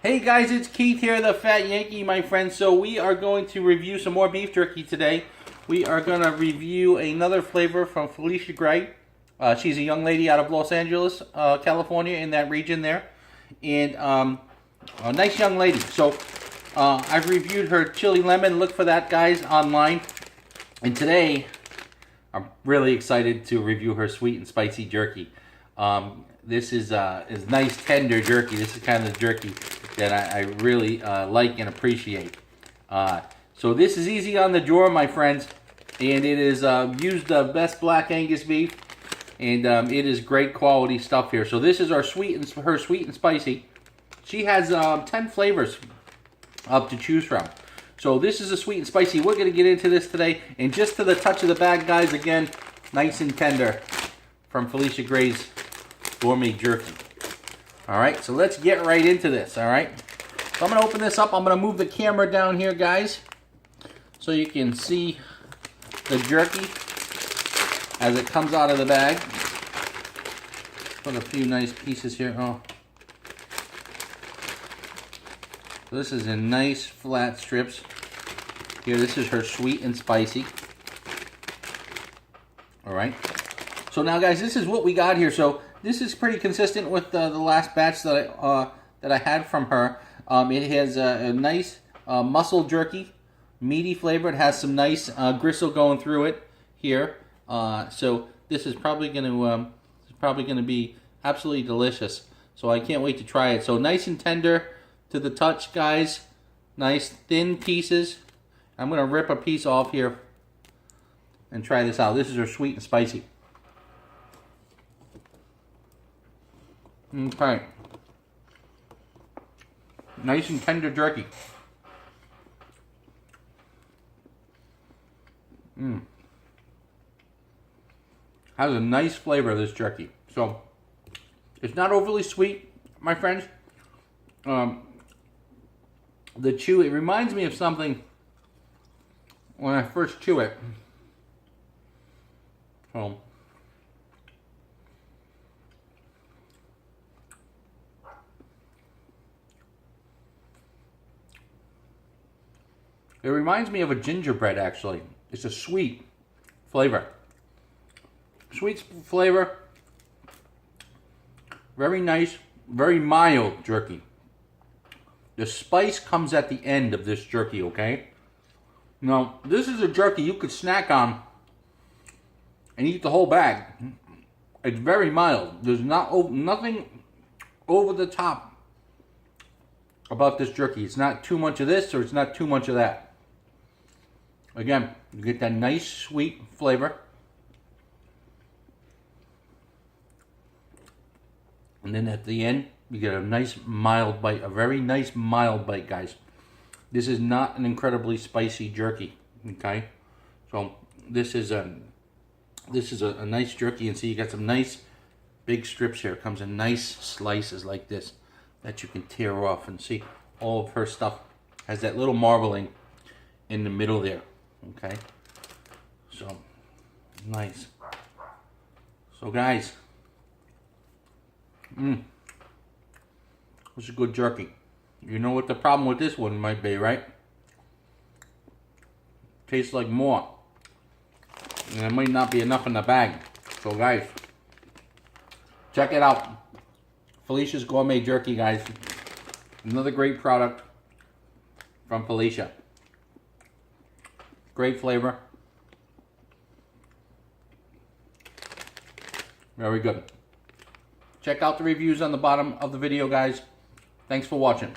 Hey guys, it's Keith here, the Fat Yankee, my friend. So we are going to review some more beef jerky today. We are going to review another flavor from Felicia Gray. She's a young lady out of Los Angeles, California, in that region there. And a nice young lady. So I've reviewed her chili lemon. Look for that, guys, online. And today, I'm really excited to review her sweet and spicy jerky. This is nice, tender jerky. This is kind of the jerky that I really like and appreciate. So this is easy on the drawer, my friends, and it is used the best black Angus beef, and it is great quality stuff here. So this is our sweet and spicy. She has 10 flavors up to choose from. So this is a sweet and spicy. We're going to get into this today, and just to the touch of the bag, guys, again, nice and tender from Felicia Gray's Gourmet Jerky. Alright, so let's get right into this, alright? So I'm going to open this up. I'm going to move the camera down here, guys, so you can see the jerky as it comes out of the bag. Put a few nice pieces here. Oh. So this is in nice flat strips. Here, this is her sweet and spicy. Alright. So now, guys, this is what we got here. So this is pretty consistent with the last batch that I had from her. It has a nice muscle jerky, meaty flavor. It has some nice gristle going through it here. So this is probably going to be absolutely delicious. So I can't wait to try it. So nice and tender to the touch, guys. Nice thin pieces. I'm going to rip a piece off here and try this out. This is her sweet and spicy. Okay. Nice and tender jerky. Has a nice flavor, this jerky. So, it's not overly sweet, my friends. The chew, it reminds me of something when I first chew it. So, it reminds me of a gingerbread, actually. It's a sweet flavor. Sweet flavor. Very nice, very mild jerky. The spice comes at the end of this jerky, okay? Now, this is a jerky you could snack on and eat the whole bag. It's very mild. There's nothing over the top about this jerky. It's not too much of this or it's not too much of that. Again, you get that nice sweet flavor. And then at the end, you get a nice mild bite, a very nice mild bite, guys. This is not an incredibly spicy jerky, okay? So this is a nice jerky, and see you got some nice big strips here. It comes in nice slices like this that you can tear off, and see all of her stuff has that little marbling in the middle there. Okay, so nice. So guys, this is good jerky. You know what the problem with this one might be, right? Tastes like more, and there might not be enough in the bag. So guys, check it out. Felicia's Gourmet Jerky, guys. Another great product from Felicia. Great flavor. Very good. Check out the reviews on the bottom of the video, guys. Thanks for watching.